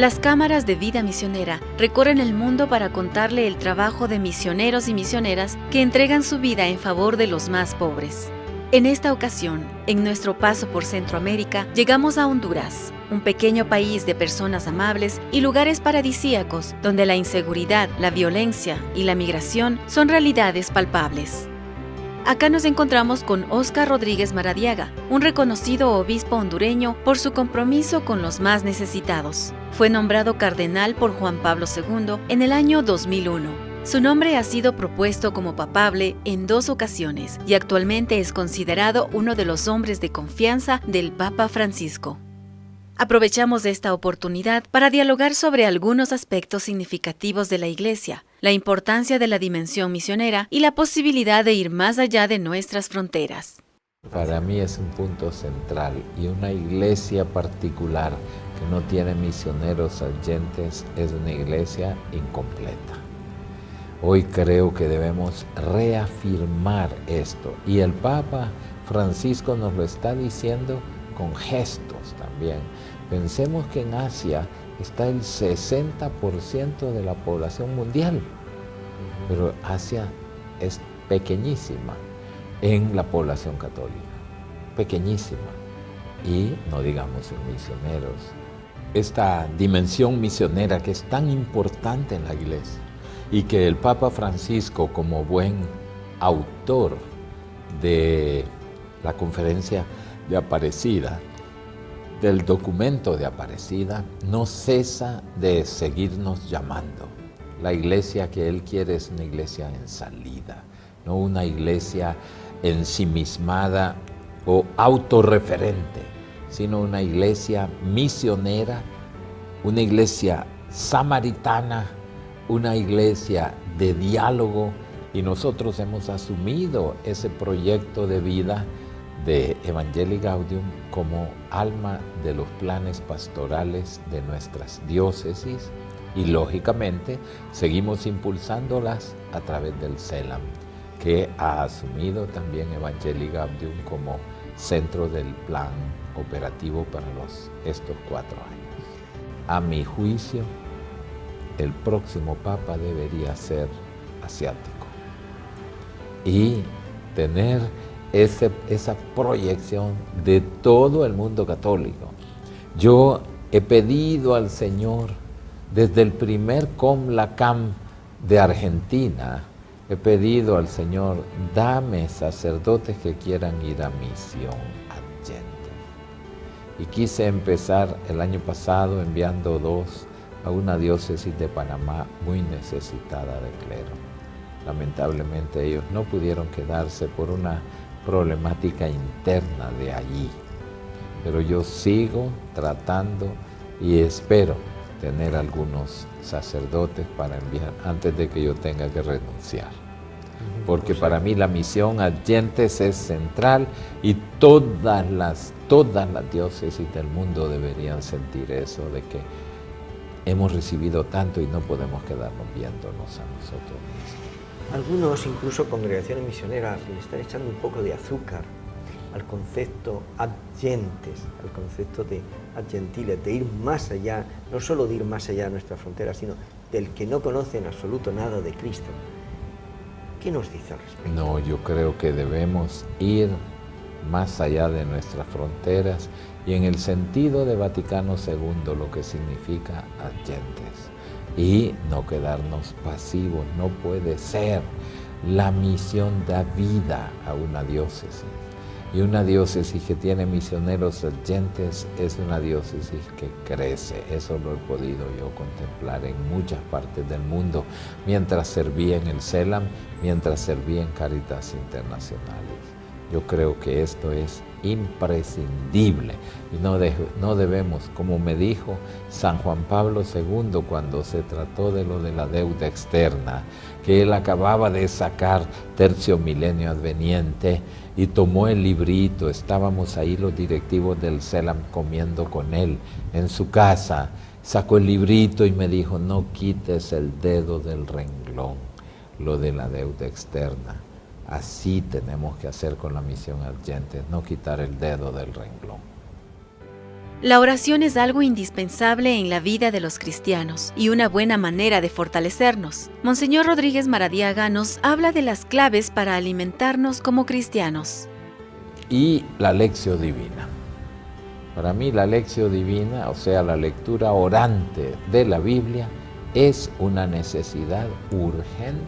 Las cámaras de vida misionera recorren el mundo para contarle el trabajo de misioneros y misioneras que entregan su vida en favor de los más pobres. En esta ocasión, en nuestro paso por Centroamérica, llegamos a Honduras, un pequeño país de personas amables y lugares paradisíacos donde la inseguridad, la violencia y la migración son realidades palpables. Acá nos encontramos con Óscar Rodríguez Maradiaga, un reconocido obispo hondureño por su compromiso con los más necesitados. Fue nombrado cardenal por Juan Pablo II en el año 2001. Su nombre ha sido propuesto como papable en 2 ocasiones y actualmente es considerado uno de los hombres de confianza del Papa Francisco. Aprovechamos esta oportunidad para dialogar sobre algunos aspectos significativos de la Iglesia, la importancia de la dimensión misionera y la posibilidad de ir más allá de nuestras fronteras. Para mí es un punto central y una iglesia particular que no tiene misioneros oyentes es una iglesia incompleta. Hoy creo que debemos reafirmar esto y el Papa Francisco nos lo está diciendo con gestos también. Pensemos que en Asia está el 60% de la población mundial, pero Asia es pequeñísima en la población católica, pequeñísima, y no digamos en misioneros. Esta dimensión misionera que es tan importante en la iglesia y que el Papa Francisco, como buen autor de la conferencia de Aparecida, del documento de Aparecida, no cesa de seguirnos llamando. La iglesia que él quiere es una iglesia en salida, no una iglesia ensimismada o autorreferente, sino una iglesia misionera, una iglesia samaritana, una iglesia de diálogo, y nosotros hemos asumido ese proyecto de vida de Evangelii Gaudium como alma de los planes pastorales de nuestras diócesis y lógicamente seguimos impulsándolas a través del CELAM, que ha asumido también Evangelii Gaudium como centro del plan operativo para estos 4 años. A mi juicio, el próximo Papa debería ser asiático y tener esa proyección de todo el mundo católico. Yo he pedido al Señor, desde el primer COMLACAM de Argentina, he pedido al Señor, dame sacerdotes que quieran ir a misión adyente. Y quise empezar el año pasado enviando 2 a una diócesis de Panamá muy necesitada de clero. Lamentablemente ellos no pudieron quedarse por una problemática interna de allí, pero yo sigo tratando y espero tener algunos sacerdotes para enviar antes de que yo tenga que renunciar, porque para mí la misión adyentes es central y todas las diócesis del mundo deberían sentir eso, de que hemos recibido tanto y no podemos quedarnos viéndonos a nosotros mismos. Algunos, incluso congregaciones misioneras, le están echando un poco de azúcar al concepto adyentes, al concepto de adyentiles, de ir más allá, no solo de ir más allá de nuestra frontera, sino del que no conoce en absoluto nada de Cristo. ¿Qué nos dice al respecto? No, yo creo que debemos ir más allá de nuestras fronteras y en el sentido de Vaticano II, lo que significa adyentes. Y no quedarnos pasivos, no puede ser. La misión da vida a una diócesis. Y una diócesis que tiene misioneros adyentes es una diócesis que crece. Eso lo he podido yo contemplar en muchas partes del mundo, mientras servía en el CELAM, mientras servía en Cáritas Internacionales. Yo creo que esto es imprescindible y no debemos, como me dijo San Juan Pablo II cuando se trató de lo de la deuda externa, que él acababa de sacar Tercio Milenio Adveniente y tomó el librito, estábamos ahí los directivos del CELAM comiendo con él en su casa, sacó el librito y me dijo, no quites el dedo del renglón, lo de la deuda externa. Así tenemos que hacer con la misión adyentes, no quitar el dedo del renglón. La oración es algo indispensable en la vida de los cristianos y una buena manera de fortalecernos. Monseñor Rodríguez Maradiaga nos habla de las claves para alimentarnos como cristianos. Y la lección divina. Para mí la lección divina, o sea, la lectura orante de la Biblia, es una necesidad urgente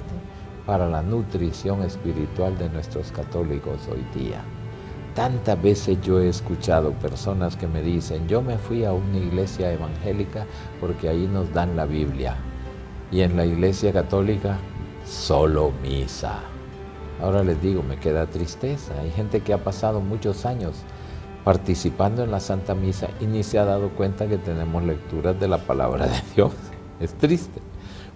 para la nutrición espiritual de nuestros católicos hoy día. Tantas veces yo he escuchado personas que me dicen, yo me fui a una iglesia evangélica porque ahí nos dan la Biblia. Y en la iglesia católica, solo misa. Ahora les digo, me queda tristeza. Hay gente que ha pasado muchos años participando en la Santa Misa y ni se ha dado cuenta que tenemos lecturas de la palabra de Dios. Es triste,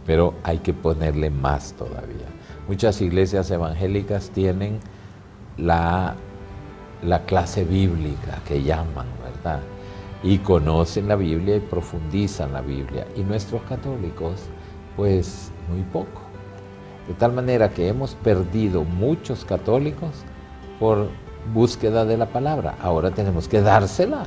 pero hay que ponerle más todavía. Muchas iglesias evangélicas tienen la clase bíblica que llaman, ¿verdad? Y conocen la Biblia y profundizan la Biblia. Y nuestros católicos, pues, muy poco. De tal manera que hemos perdido muchos católicos por búsqueda de la palabra. Ahora tenemos que dársela.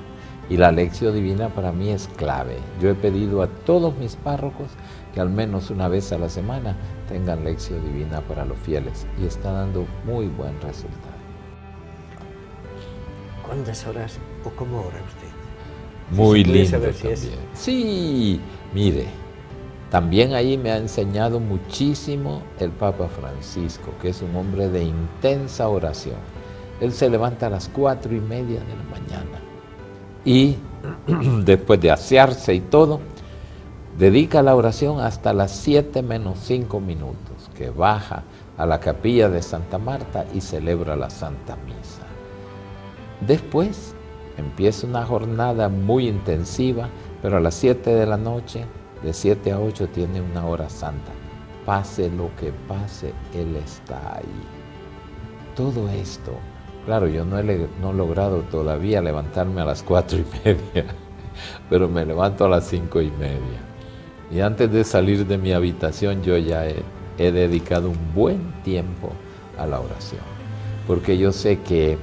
Y la lección divina para mí es clave. Yo he pedido a todos mis párrocos que al menos una vez a la semana tengan lección divina para los fieles. Y está dando muy buen resultado. ¿Cuántas horas o cómo ora usted? Muy Si lindo saber también. si es... Sí, mire, también ahí me ha enseñado muchísimo el Papa Francisco, que es un hombre de intensa oración. Él se levanta a las 4:30 de la mañana y después de asearse y todo, dedica la oración hasta las 7 menos 5 minutos, que baja a la capilla de Santa Marta y celebra la Santa Misa. Después empieza una jornada muy intensiva, pero a las 7 de la noche, de 7 a 8, tiene una hora santa. Pase lo que pase, Él está ahí. Todo esto, claro, yo no he logrado todavía levantarme a las 4:30, pero me levanto a las 5:30. Y antes de salir de mi habitación, yo ya he dedicado un buen tiempo a la oración, porque yo sé que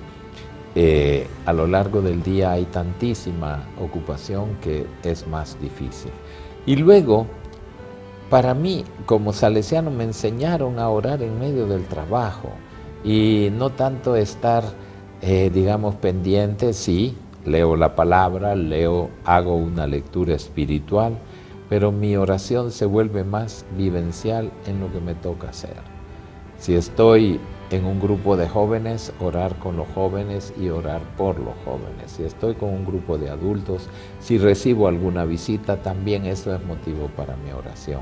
a lo largo del día hay tantísima ocupación que es más difícil. Y luego, para mí, como salesiano, me enseñaron a orar en medio del trabajo y no tanto estar, digamos, pendiente. Sí, leo la palabra, hago una lectura espiritual, pero mi oración se vuelve más vivencial en lo que me toca hacer. Si estoy en un grupo de jóvenes, orar con los jóvenes y orar por los jóvenes. Si estoy con un grupo de adultos, si recibo alguna visita, también eso es motivo para mi oración.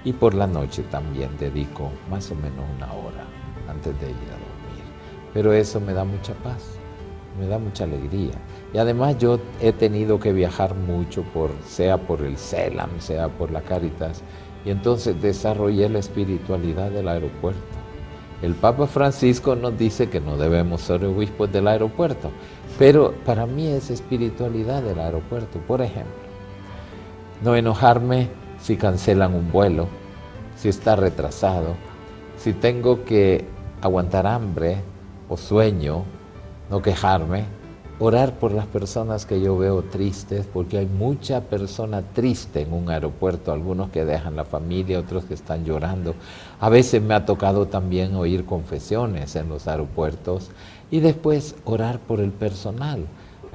Y por la noche también dedico más o menos una hora antes de ir a dormir. Pero eso me da mucha paz, me da mucha alegría. Y además yo he tenido que viajar mucho, sea por el CELAM, sea por la Cáritas, y entonces desarrollé la espiritualidad del aeropuerto. El Papa Francisco nos dice que no debemos ser obispos del aeropuerto, pero para mí es espiritualidad del aeropuerto. Por ejemplo, no enojarme si cancelan un vuelo, si está retrasado, si tengo que aguantar hambre o sueño, no quejarme, orar por las personas que yo veo tristes, porque hay mucha persona triste en un aeropuerto, algunos que dejan la familia, otros que están llorando. A veces me ha tocado también oír confesiones en los aeropuertos y después orar por el personal.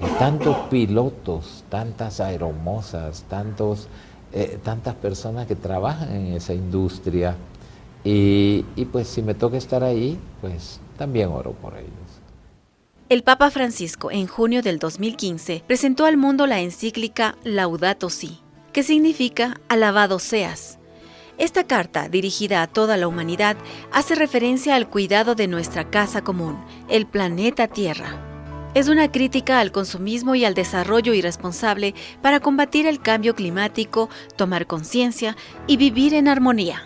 Hay tantos pilotos, tantas aeromosas, tantas personas que trabajan en esa industria y pues si me toca estar ahí, pues también oro por ellos. El Papa Francisco, en junio del 2015, presentó al mundo la encíclica Laudato Si, que significa Alabado seas. Esta carta, dirigida a toda la humanidad, hace referencia al cuidado de nuestra casa común, el planeta Tierra. Es una crítica al consumismo y al desarrollo irresponsable para combatir el cambio climático, tomar conciencia y vivir en armonía.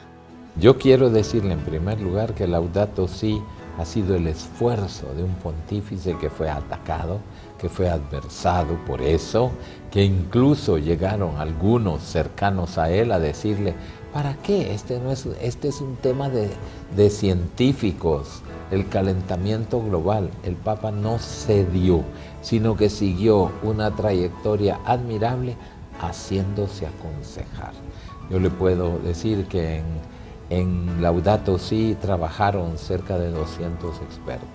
Yo quiero decirle en primer lugar que Laudato Si ha sido el esfuerzo de un pontífice que fue atacado, que fue adversado por eso, que incluso llegaron algunos cercanos a él a decirle: ¿para qué? Este es un tema de científicos, el calentamiento global. El Papa no cedió, sino que siguió una trayectoria admirable haciéndose aconsejar. Yo le puedo decir que en Laudato Si trabajaron cerca de 200 expertos,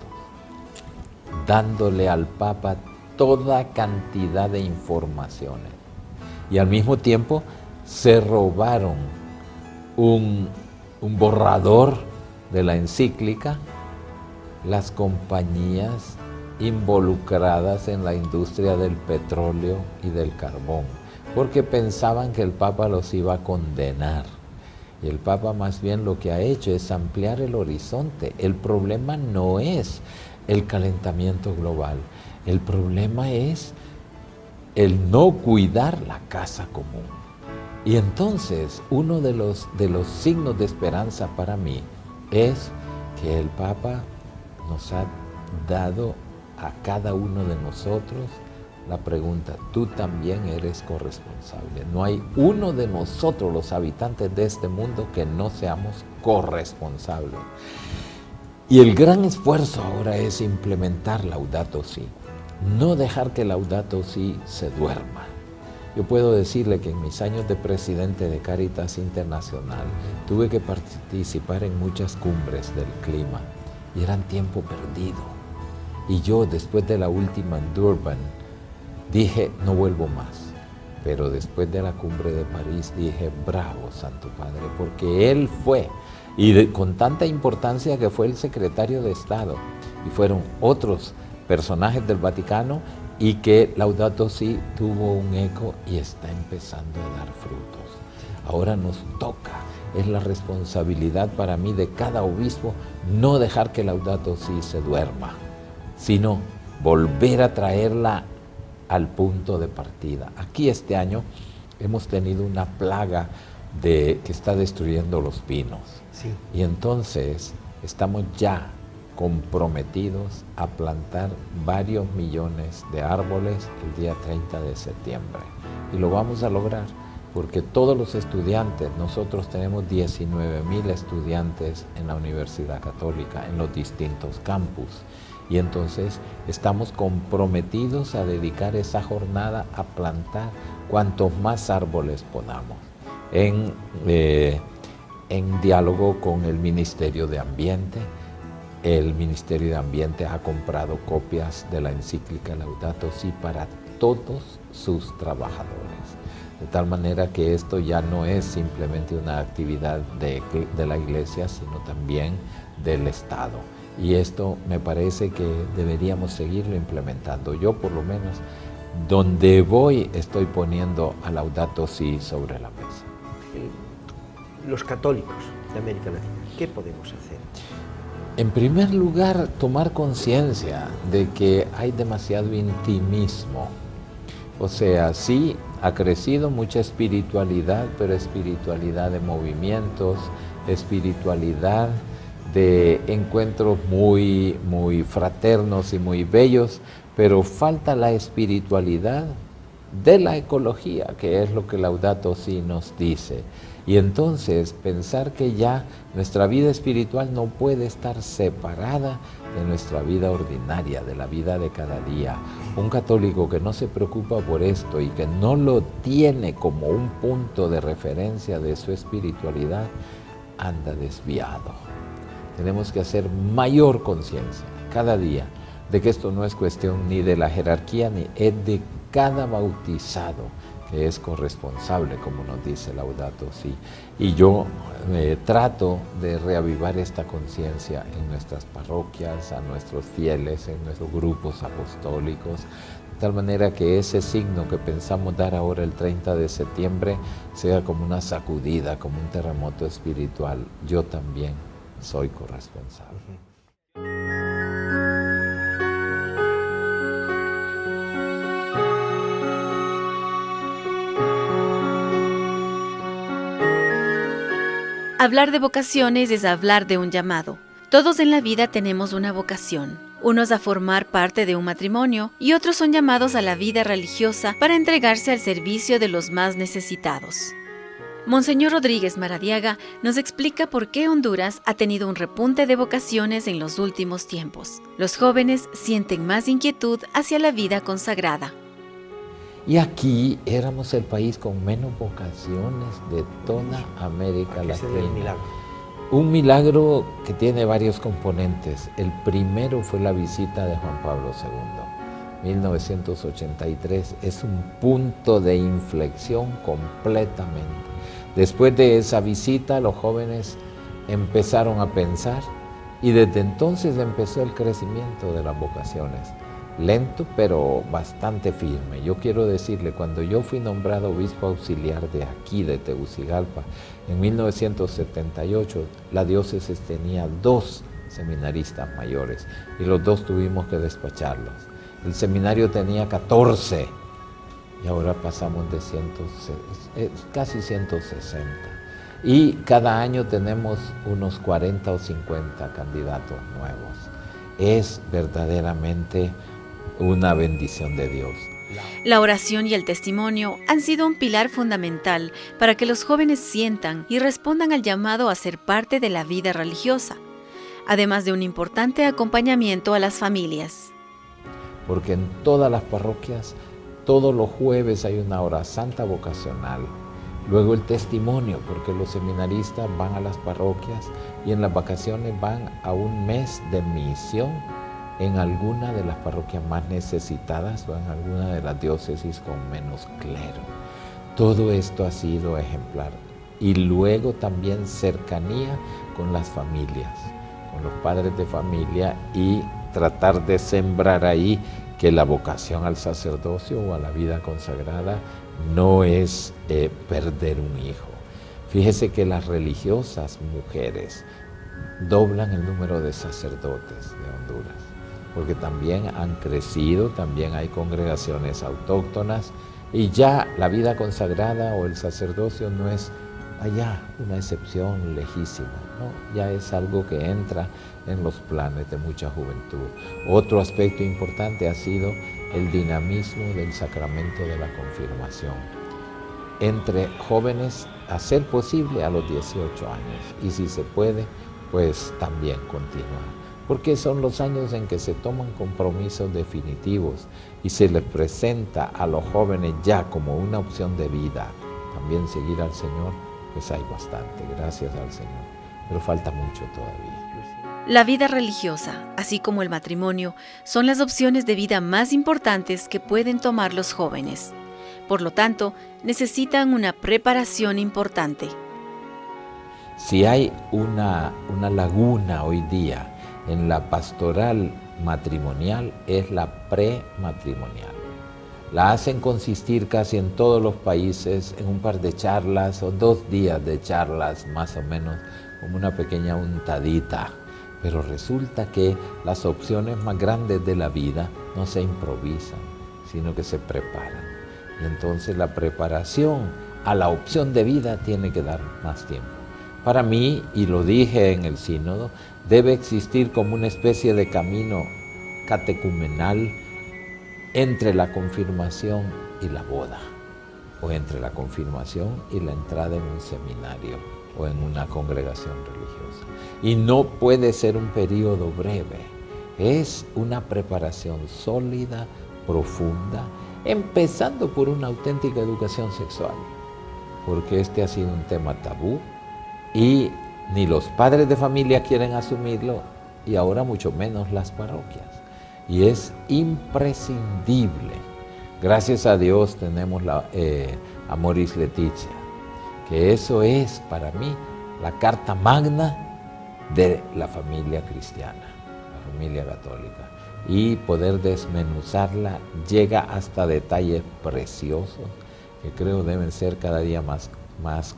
dándole al Papa toda cantidad de informaciones. Y al mismo tiempo se robaron un borrador de la encíclica las compañías involucradas en la industria del petróleo y del carbón, porque pensaban que el Papa los iba a condenar. Y el Papa más bien lo que ha hecho es ampliar el horizonte. El problema no es el calentamiento global, el problema es el no cuidar la casa común. Y entonces uno de los signos de esperanza para mí es que el Papa nos ha dado a cada uno de nosotros la pregunta: tú también eres corresponsable. No hay uno de nosotros, los habitantes de este mundo, que no seamos corresponsables. Y el gran esfuerzo ahora es implementar Laudato Si. No dejar que Laudato Si se duerma. Yo puedo decirle que en mis años de presidente de Cáritas Internacional tuve que participar en muchas cumbres del clima y eran tiempo perdido. Y yo, después de la última en Durban, dije: no vuelvo más. Pero después de la cumbre de París dije: bravo, Santo Padre, porque él fue, con tanta importancia que fue el secretario de Estado, y fueron otros personajes del Vaticano, y que Laudato Si tuvo un eco y está empezando a dar frutos. Ahora nos toca, es la responsabilidad para mí de cada obispo, no dejar que Laudato Si se duerma, sino volver a traerla al punto de partida. Aquí este año hemos tenido una plaga que está destruyendo los pinos. Sí. Y entonces estamos ya comprometidos a plantar varios millones de árboles el día 30 de septiembre. Y lo vamos a lograr porque todos los estudiantes, nosotros tenemos 19,000 estudiantes en la Universidad Católica, en los distintos campus. Y entonces estamos comprometidos a dedicar esa jornada a plantar cuantos más árboles podamos, en diálogo con el Ministerio de Ambiente. El Ministerio de Ambiente ha comprado copias de la encíclica Laudato Si para todos sus trabajadores. De tal manera que esto ya no es simplemente una actividad de la Iglesia, sino también del Estado. Y esto me parece que deberíamos seguirlo implementando. Yo, por lo menos, donde voy, estoy poniendo a Laudato Si sobre la mesa. Los católicos de América Latina, ¿qué podemos hacer? En primer lugar, tomar conciencia de que hay demasiado intimismo. O sea, sí, ha crecido mucha espiritualidad, pero espiritualidad de movimientos, espiritualidad de encuentros muy fraternos y muy bellos, pero falta la espiritualidad de la ecología, que es lo que Laudato Si nos dice. Y entonces pensar que ya nuestra vida espiritual no puede estar separada de nuestra vida ordinaria, de la vida de cada día. Un católico que no se preocupa por esto y que no lo tiene como un punto de referencia de su espiritualidad, anda desviado. Tenemos que hacer mayor conciencia cada día de que esto no es cuestión ni de la jerarquía, ni es de cada bautizado que es corresponsable, como nos dice Laudato Si. Y yo trato de reavivar esta conciencia en nuestras parroquias, a nuestros fieles, en nuestros grupos apostólicos, de tal manera que ese signo que pensamos dar ahora el 30 de septiembre sea como una sacudida, como un terremoto espiritual. Yo también soy corresponsable. Hablar de vocaciones es hablar de un llamado. Todos en la vida tenemos una vocación, unos a formar parte de un matrimonio y otros son llamados a la vida religiosa para entregarse al servicio de los más necesitados. Monseñor Rodríguez Maradiaga nos explica por qué Honduras ha tenido un repunte de vocaciones en los últimos tiempos. Los jóvenes sienten más inquietud hacia la vida consagrada. Y aquí éramos el país con menos vocaciones de toda América Latina. Un milagro que tiene varios componentes. El primero fue la visita de Juan Pablo II. 1983 es un punto de inflexión completamente. Después de esa visita, los jóvenes empezaron a pensar y desde entonces empezó el crecimiento de las vocaciones. Lento, pero bastante firme. Yo quiero decirle, cuando yo fui nombrado obispo auxiliar de aquí, de Tegucigalpa, en 1978, la diócesis tenía 2 seminaristas mayores y los 2 tuvimos que despacharlos. El seminario tenía 14 y ahora pasamos de casi 160. Y cada año tenemos unos 40 o 50 candidatos nuevos. Es verdaderamente una bendición de Dios. La oración y el testimonio han sido un pilar fundamental para que los jóvenes sientan y respondan al llamado a ser parte de la vida religiosa, además de un importante acompañamiento a las familias. Porque en todas las parroquias, todos los jueves hay una hora santa vocacional. Luego el testimonio, porque los seminaristas van a las parroquias y en las vacaciones van a un mes de misión en alguna de las parroquias más necesitadas o en alguna de las diócesis con menos clero. Todo esto ha sido ejemplar. Y luego también cercanía con las familias, con los padres de familia y tratar de sembrar ahí que la vocación al sacerdocio o a la vida consagrada no es perder un hijo. Fíjese que las religiosas mujeres doblan el número de sacerdotes de Honduras, porque también han crecido, también hay congregaciones autóctonas y ya la vida consagrada o el sacerdocio no es allá una excepción lejísima, ¿no? Ya es algo que entra en los planes de mucha juventud. Otro aspecto importante ha sido el dinamismo del sacramento de la confirmación entre jóvenes, a ser posible a los 18 años y si se puede, pues también continuar. Porque son los años en que se toman compromisos definitivos y se les presenta a los jóvenes ya como una opción de vida. También seguir al Señor, pues hay bastante, gracias al Señor, pero falta mucho todavía. La vida religiosa, así como el matrimonio, son las opciones de vida más importantes que pueden tomar los jóvenes. Por lo tanto, necesitan una preparación importante. Si hay una laguna hoy día en la pastoral matrimonial, es la prematrimonial. La hacen consistir casi en todos los países en un par de charlas o 2 días de charlas, más o menos, como una pequeña untadita. Pero resulta que las opciones más grandes de la vida no se improvisan, sino que se preparan. Y entonces la preparación a la opción de vida tiene que dar más tiempo. Para mí, y lo dije en el sínodo, debe existir como una especie de camino catecumenal entre la confirmación y la boda, o entre la confirmación y la entrada en un seminario o en una congregación religiosa. Y no puede ser un periodo breve, es una preparación sólida, profunda, empezando por una auténtica educación sexual, porque este ha sido un tema tabú y ni los padres de familia quieren asumirlo y ahora mucho menos las parroquias. Y es imprescindible. Gracias a Dios tenemos la Amoris Laetitia, que eso es para mí la carta magna de la familia cristiana, la familia católica. Y poder desmenuzarla llega hasta detalles preciosos que creo deben ser cada día más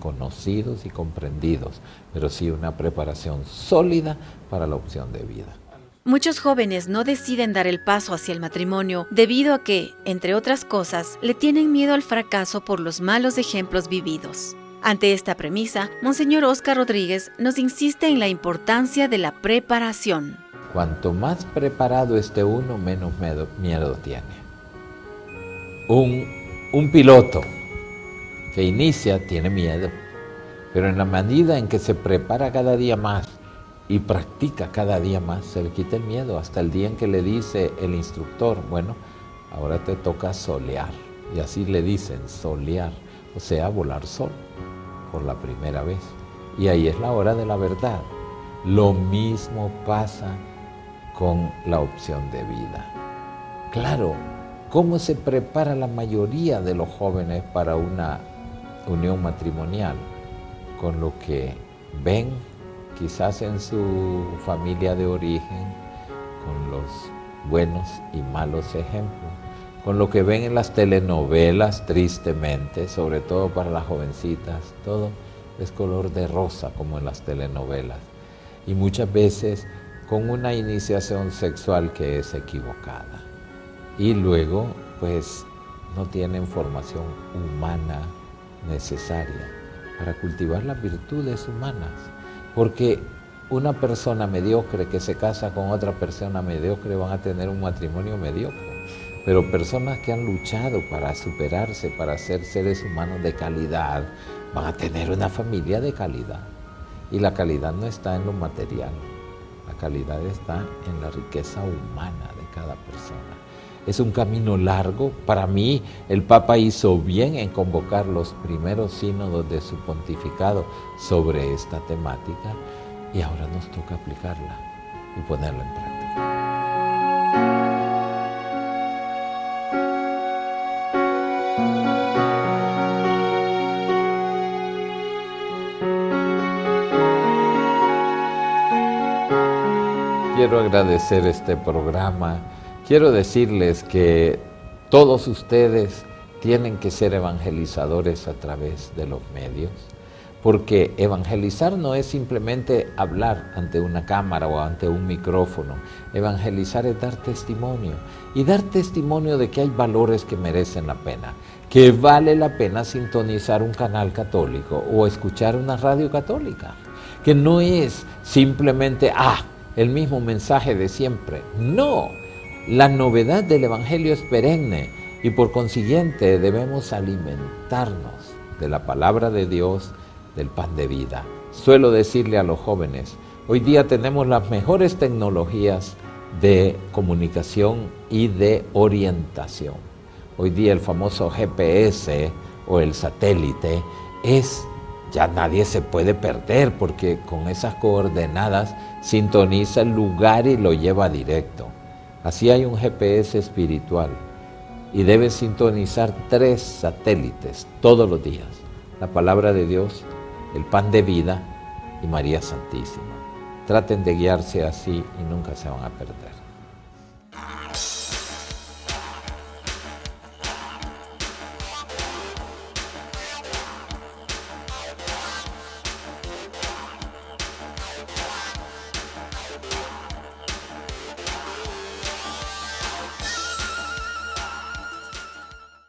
conocidos y comprendidos, pero sí una preparación sólida para la opción de vida. Muchos jóvenes no deciden dar el paso hacia el matrimonio debido a que, entre otras cosas, le tienen miedo al fracaso por los malos ejemplos vividos. Ante esta premisa, Monseñor Óscar Rodríguez nos insiste en la importancia de la preparación. Cuanto más preparado esté uno, menos miedo tiene. Un piloto que inicia tiene miedo, pero en la medida en que se prepara cada día más y practica cada día más, se le quita el miedo, hasta el día en que le dice el instructor, bueno, ahora te toca solear, y así le dicen, solear, o sea, volar solo, por la primera vez. Y ahí es la hora de la verdad. Lo mismo pasa con la opción de vida. Claro, ¿cómo se prepara la mayoría de los jóvenes para una unión matrimonial? Con lo que ven quizás en su familia de origen, con los buenos y malos ejemplos, con lo que ven en las telenovelas, tristemente, sobre todo para las jovencitas, todo es color de rosa como en las telenovelas. Y muchas veces con una iniciación sexual que es equivocada. Y luego, pues, no tienen formación humana necesaria para cultivar las virtudes humanas. Porque una persona mediocre que se casa con otra persona mediocre van a tener un matrimonio mediocre. Pero personas que han luchado para superarse, para ser seres humanos de calidad, van a tener una familia de calidad. Y la calidad no está en lo material, la calidad está en la riqueza humana de cada persona. Es un camino largo. Para mí, el Papa hizo bien en convocar los primeros sínodos de su pontificado sobre esta temática, y ahora nos toca aplicarla y ponerla en práctica. Quiero agradecer este programa. Quiero decirles que todos ustedes tienen que ser evangelizadores a través de los medios, porque evangelizar no es simplemente hablar ante una cámara o ante un micrófono. Evangelizar es dar testimonio, y dar testimonio de que hay valores que merecen la pena, que vale la pena sintonizar un canal católico o escuchar una radio católica, que no es simplemente el mismo mensaje de siempre. No, la novedad del Evangelio es perenne, y por consiguiente debemos alimentarnos de la palabra de Dios, del pan de vida. Suelo decirle a los jóvenes, hoy día tenemos las mejores tecnologías de comunicación y de orientación. Hoy día el famoso GPS o el satélite ya nadie se puede perder, porque con esas coordenadas sintoniza el lugar y lo lleva directo. Así hay un GPS espiritual, y debes sintonizar 3 satélites todos los días: la palabra de Dios, el pan de vida y María Santísima. Traten de guiarse así y nunca se van a perder.